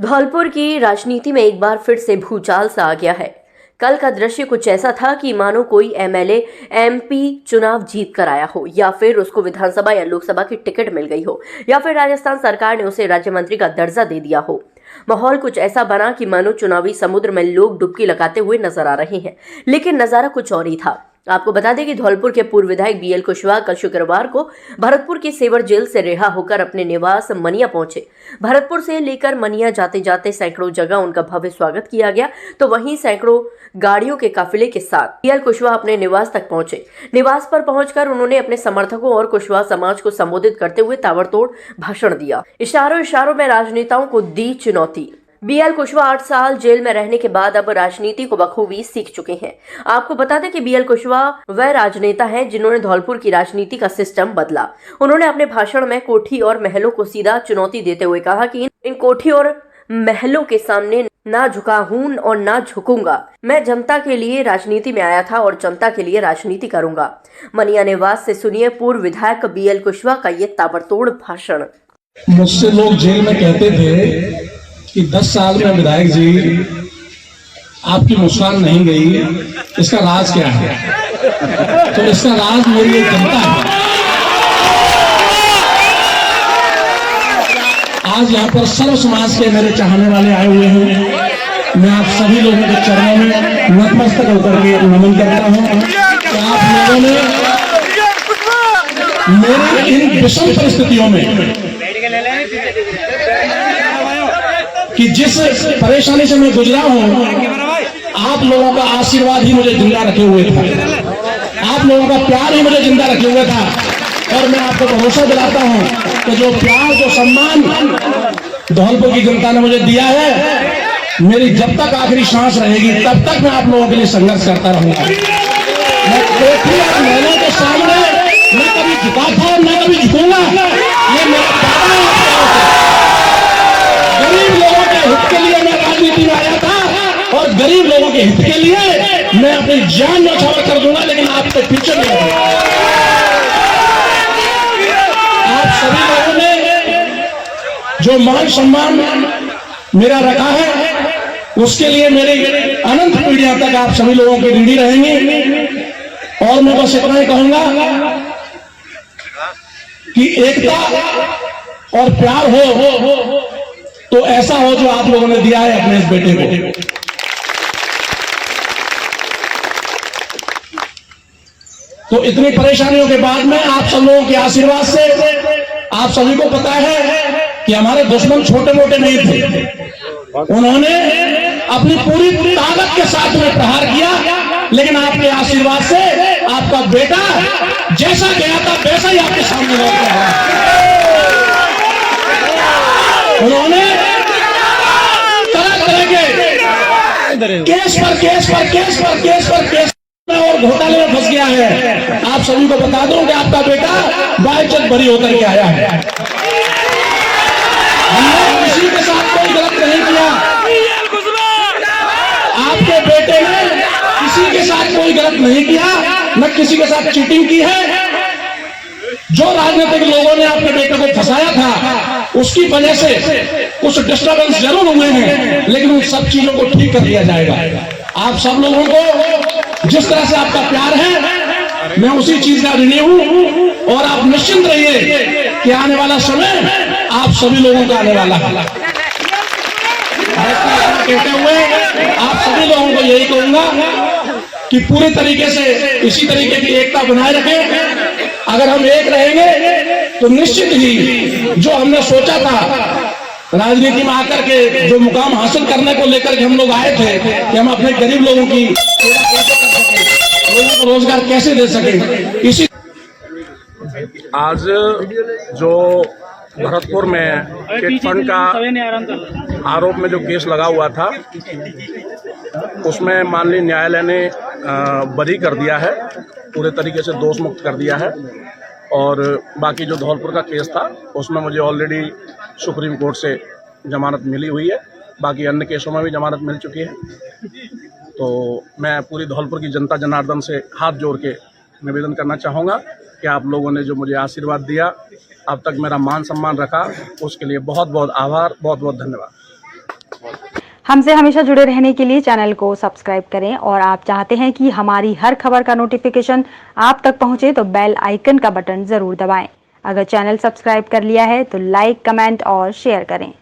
धौलपुर की राजनीति में एक बार फिर से भूचाल सा आ गया है। कल का दृश्य कुछ ऐसा था कि मानो कोई एमएलए एमपी चुनाव जीत कर आया हो, या फिर उसको विधानसभा या लोकसभा की टिकट मिल गई हो, या फिर राजस्थान सरकार ने उसे राज्य मंत्री का दर्जा दे दिया हो। माहौल कुछ ऐसा बना कि मानो चुनावी समुद्र में लोग डुबकी लगाते हुए नजर आ रहे हैं, लेकिन नजारा कुछ और ही था। आपको बता दें कि धौलपुर के पूर्व विधायक बीएल कुशवाहा कल शुक्रवार को भरतपुर की सेवर जेल से रिहा होकर अपने निवास मनिया पहुंचे। भरतपुर से लेकर मनिया जाते जाते सैकड़ों जगह उनका भव्य स्वागत किया गया, तो वहीं सैकड़ों गाड़ियों के काफिले के साथ बीएल कुशवाहा अपने निवास तक पहुंचे। निवास पर पहुंचकर उन्होंने अपने समर्थकों और कुशवाहा समाज को संबोधित करते हुए ताबड़तोड़ भाषण दिया। इशारों इशारों में राजनेताओं को दी चुनौती। बीएल कुशवाहा 8 साल जेल में रहने के बाद अब राजनीति को बखूबी सीख चुके हैं। आपको बता दें कि बीएल कुशवाहा वह राजनेता हैं जिन्होंने धौलपुर की राजनीति का सिस्टम बदला। उन्होंने अपने भाषण में कोठी और महलों को सीधा चुनौती देते हुए कहा कि इन कोठी और महलों के सामने ना झुका हूं और ना झुकूंगा। मैं जनता के लिए राजनीति में आया था और जनता के लिए राजनीति करूंगा। मनिया निवास से सुनिए पूर्व विधायक बीएल कुशवाहा का ये ताबड़तोड़ भाषण। मुझसे लोग जेल में कहते थे कि 10 साल में विधायक जी आपकी मुस्कान नहीं गई, इसका राज क्या है? तो इसका राज मेरी जनता है। आज यहाँ पर सर्व समाज के मेरे चाहने वाले आए हुए हैं। मैं आप सभी लोगों के चरणों में नतमस्तक होकर के नमन करता हूँ कि आप लोगों ने मेरी इन विषम परिस्थितियों में कि जिस परेशानी से मैं गुजरा हूं, आप लोगों का आशीर्वाद ही मुझे जिंदा रखे हुए था, आप लोगों का प्यार ही मुझे जिंदा रखे हुए था। और मैं आपको भरोसा दिलाता हूं कि जो प्यार जो सम्मान धौलपुर की जनता ने मुझे दिया है, मेरी जब तक आखिरी सांस रहेगी तब तक मैं आप लोगों के लिए संघर्ष करता रहूंगा। मैं कोठी और महलों के सामने मैं कभी झुका था और मैं कभी झुकूंगा, ये मेरा प्यार है। गरीब लोगों के हित के लिए मैं राजनीति में आया था और गरीब लोगों के हित के लिए मैं अपनी जान न्यौछावर कर दूंगा, लेकिन आपके पीछे नहीं रहूंगा। आप सभी लोगों ने जो मान सम्मान मेरा रखा है, उसके लिए मेरी अनंत पीढ़ियां तक आप सभी लोगों की ऋणी रहेंगी। और मैं बस इतना ही कहूंगा कि एकता और प्यार हो तो ऐसा हो जो आप लोगों ने दिया है अपने इस बेटे को। तो इतनी परेशानियों के बाद में आप सब लोगों के आशीर्वाद से आप सभी को पता है कि हमारे दुश्मन छोटे मोटे नहीं थे। उन्होंने अपनी पूरी ताकत के साथ में प्रहार किया, लेकिन आपके आशीर्वाद से आपका बेटा जैसा गया था वैसा ही आपके सामने लौट के आया। उन्होंने तरह तरह के केस पर और घोटाले में फंस गया है। आप सभी को बता दूं कि आपका बेटा बाइज्जत बरी होकर के आया है। हमने किसी के साथ कोई गलत नहीं किया। आपके बेटे ने किसी के साथ कोई गलत नहीं किया, न किसी के साथ चीटिंग की है। जो राजनीतिक लोगों ने आपके बेटे को फंसाया था, उसकी वजह से कुछ डिस्टर्बेंस जरूर हुए हैं, लेकिन उन सब चीजों को ठीक कर दिया जाएगा। आप सब लोगों को जिस तरह से आपका प्यार है, मैं उसी चीज का ऋणी हूं। और आप निश्चिंत रहिए कि आने वाला समय आप सभी लोगों का आने वाला है। कहते हुए आप सभी लोगों को यही कहूंगा कि पूरे तरीके से इसी तरीके की एकता बनाए रखें। अगर हम एक रहेंगे तो निश्चित ही जो हमने सोचा था राजनीति में आकर के, जो मुकाम हासिल करने को लेकर के हम लोग आए थे कि हम अपने गरीब लोगों की सेवा कैसे कर सकें, लोगों को रोजगार कैसे दे सकें, इसी आज जो भरतपुर में चिट फंड का आरोप में जो केस लगा हुआ था, उसमें माननीय न्यायालय ने बरी कर दिया है, पूरे तरीके से दोष मुक्त कर दिया है। और बाकी जो धौलपुर का केस था, उसमें मुझे ऑलरेडी सुप्रीम कोर्ट से जमानत मिली हुई है। बाकी अन्य केसों में भी जमानत मिल चुकी है। तो मैं पूरी धौलपुर की जनता जनार्दन से हाथ जोड़ के निवेदन करना चाहूँगा कि आप लोगों ने जो मुझे आशीर्वाद दिया, अब तक मेरा मान सम्मान रखा, उसके लिए बहुत बहुत आभार, बहुत बहुत धन्यवाद। हमसे हमेशा जुड़े रहने के लिए चैनल को सब्सक्राइब करें और आप चाहते हैं कि हमारी हर खबर का नोटिफिकेशन आप तक पहुंचे तो बेल आइकन का बटन जरूर दबाएं। अगर चैनल सब्सक्राइब कर लिया है तो लाइक, कमेंट और शेयर करें।